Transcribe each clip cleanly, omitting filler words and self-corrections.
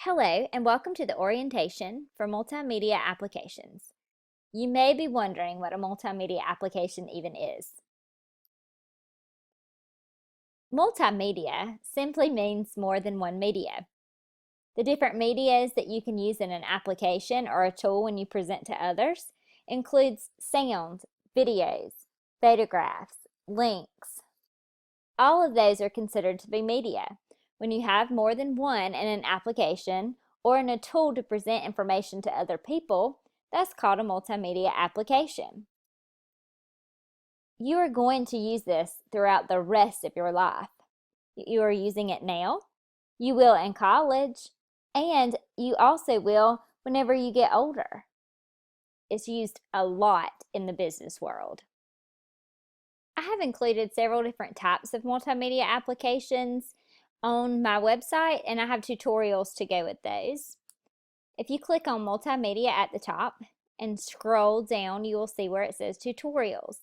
Hello, and welcome to the orientation for multimedia applications. You may be wondering what a multimedia application even is. Multimedia simply means more than one media. The different medias that you can use in an application or a tool when you present to others includes sound, videos, photographs, links. All of those are considered to be media. When you have more than one in an application or in a tool to present information to other people, that's called a multimedia application. You are going to use this throughout the rest of your life. You are using it now, you will in college, and you also will whenever you get older. It's used a lot in the business world. I have included several different types of multimedia applications on my website, and I have tutorials to go with those. If you click on multimedia at the top and scroll down, you will see where it says tutorials.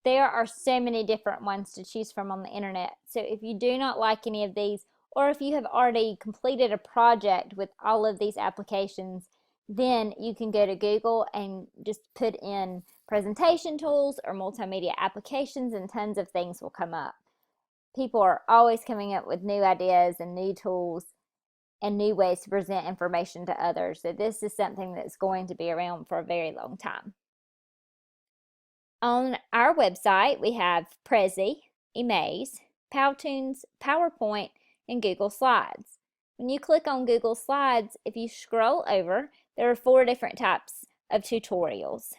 There are so many different ones to choose from on the internet. So if you do not like any of these, or if you have already completed a project with all of these applications, then you can go to Google and just put in presentation tools or multimedia applications, and tons of things will come up. People are always coming up with new ideas and new tools and new ways to present information to others. So this is something that's going to be around for a very long time. On our website, we have Prezi, Emaze, Powtoons, PowerPoint, and Google Slides. When you click on Google Slides, if you scroll over, there are 4 different types of tutorials.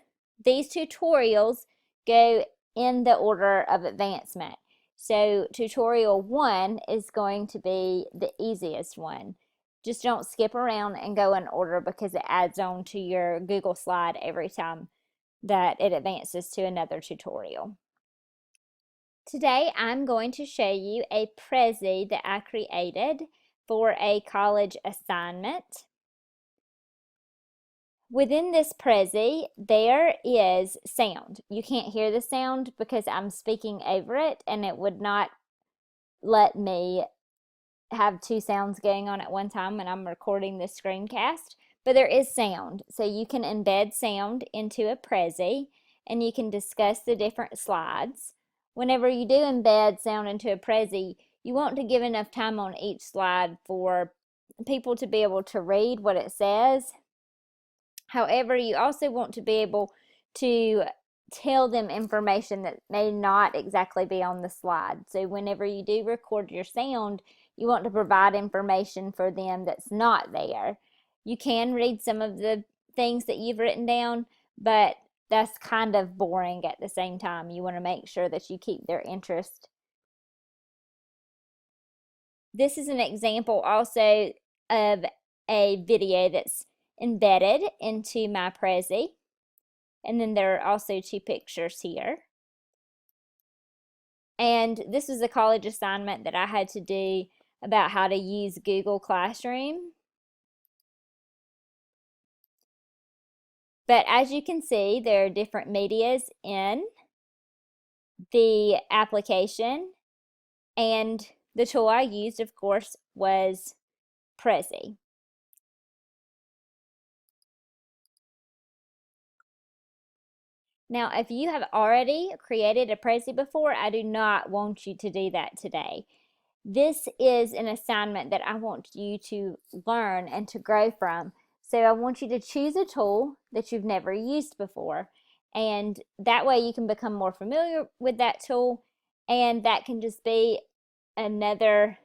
These tutorials go in the order of advancement. So tutorial 1 is going to be the easiest one. Just don't skip around and go in order because it adds on to your Google slide every time that it advances to another tutorial. Today I'm going to show you a Prezi that I created for a college assignment. Within this Prezi, there is sound. You can't hear the sound because I'm speaking over it, and it would not let me have 2 sounds going on at one time when I'm recording this screencast. But there is sound, so you can embed sound into a Prezi, and you can discuss the different slides. Whenever you do embed sound into a Prezi, you want to give enough time on each slide for people to be able to read what it says. However, you also want to be able to tell them information that may not exactly be on the slide. So whenever you do record your sound, you want to provide information for them that's not there. You can read some of the things that you've written down, but that's kind of boring at the same time. You want to make sure that you keep their interest. This is an example also of a video that's embedded into my Prezi. And then there are also 2 pictures here. And this was a college assignment that I had to do about how to use Google Classroom. But as you can see, there are different medias in the application, and the tool I used, of course, was Prezi. Now, if you have already created a Prezi before, I do not want you to do that today. This is an assignment that I want you to learn and to grow from. So I want you to choose a tool that you've never used before, and that way you can become more familiar with that tool, and that can just be another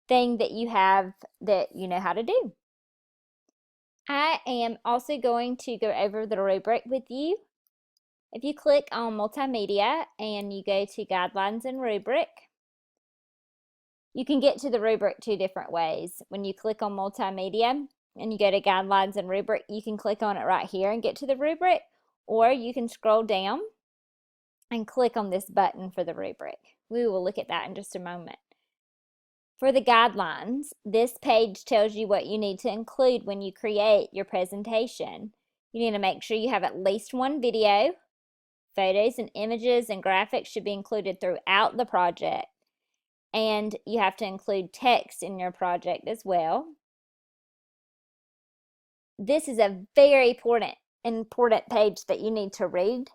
thing that you have that you know how to do. I am also going to go over the rubric with you. If you click on Multimedia and you go to Guidelines and Rubric, you can get to the rubric 2 different ways. When you click on Multimedia and you go to Guidelines and Rubric, you can click on it right here and get to the rubric, or you can scroll down and click on this button for the rubric. We will look at that in just a moment. For the guidelines, this page tells you what you need to include when you create your presentation. You need to make sure you have at least 1 video. Photos and images and graphics should be included throughout the project. And you have to include text in your project as well. This is a very important page that you need to read.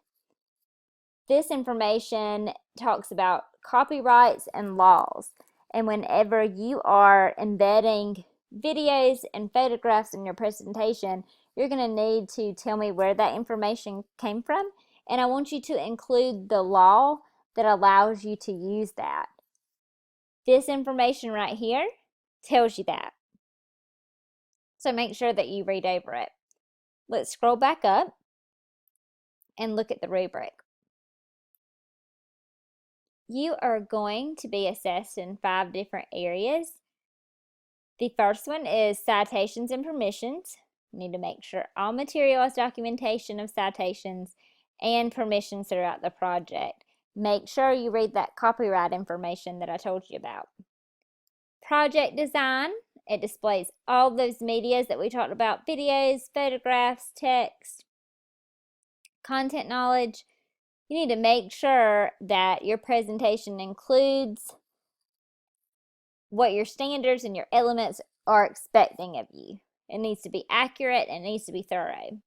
This information talks about copyrights and laws. And whenever you are embedding videos and photographs in your presentation, you're going to need to tell me where that information came from. And I want you to include the law that allows you to use that. This information right here tells you that. So make sure that you read over it. Let's scroll back up and look at the rubric. You are going to be assessed in 5 different areas. The first one is citations and permissions. You need to make sure all material has documentation of citations and permissions throughout the project. Make sure you read that copyright information that I told you about. Project design, it displays all those medias that we talked about: videos, photographs, text, content knowledge. You need to make sure that your presentation includes what your standards and your elements are expecting of you. It needs to be accurate and it needs to be thorough.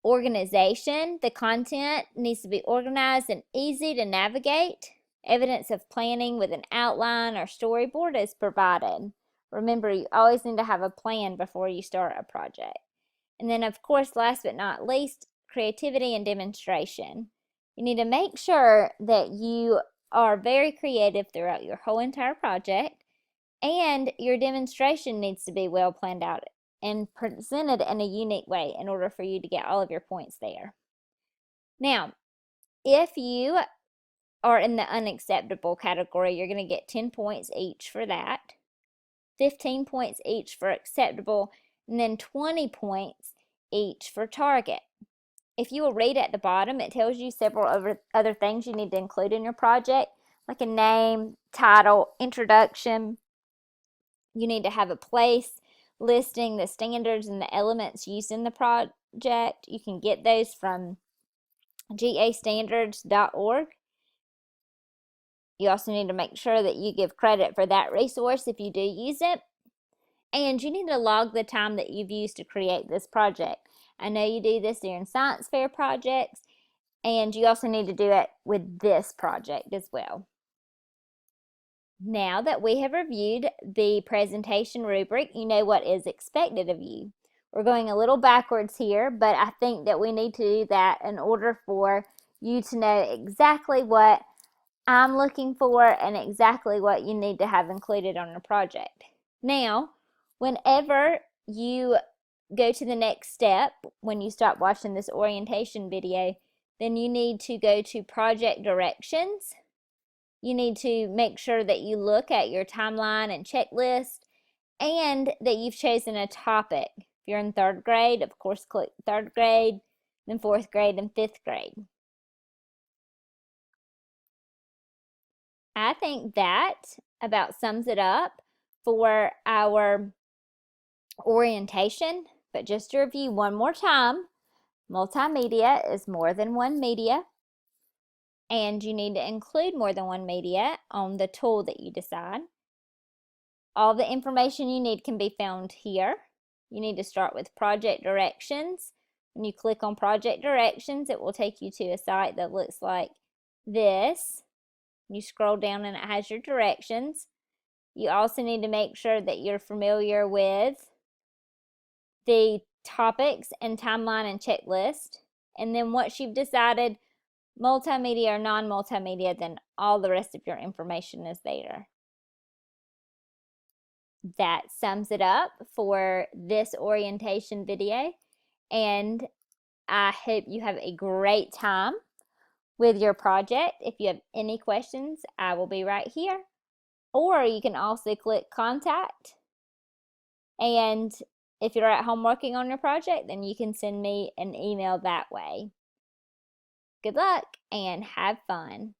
Organization, the content needs to be organized and easy to navigate. Evidence of planning with an outline or storyboard is provided. Remember, you always need to have a plan before you start a project. And then, of course, last but not least, creativity and demonstration. You need to make sure that you are very creative throughout your whole entire project, and your demonstration needs to be well planned out and presented in a unique way in order for you to get all of your points there. Now, if you are in the unacceptable category, you're going to get 10 points each for that, 15 points each for acceptable, and then 20 points each for target. If you will read at the bottom, it tells you several other things you need to include in your project, like a name, title, introduction. You need to have a place listing the standards and the elements used in the project. You can get those from gastandards.org. You also need to make sure that you give credit for that resource if you do use it. And you need to log the time that you've used to create this project. I know you do this during science fair projects, and you also need to do it with this project as well. Now that we have reviewed the presentation rubric, you know what is expected of you. We're going a little backwards here, but I think that we need to do that in order for you to know exactly what I'm looking for and exactly what you need to have included on your project. Now, whenever you go to the next step, when you stop watching this orientation video, then you need to go to project directions. You need to make sure that you look at your timeline and checklist and that you've chosen a topic. If you're in 3rd grade, of course, click 3rd grade, then 4th grade and 5th grade. I think that about sums it up for our orientation. But just to review one more time, multimedia is more than one media, and you need to include more than one media on the tool that you decide. All the information you need can be found here. You need to start with project directions. When you click on project directions, it will take you to a site that looks like this. You scroll down and it has your directions. You also need to make sure that you're familiar with the topics and timeline and checklist. And then once you've decided multimedia or non-multimedia, then all the rest of your information is there. That sums it up for this orientation video, and I hope you have a great time with your project. If you have any questions, I will be right here, or you can also click contact, and if you're at home working on your project, then you can send me an email that way. Good luck and have fun.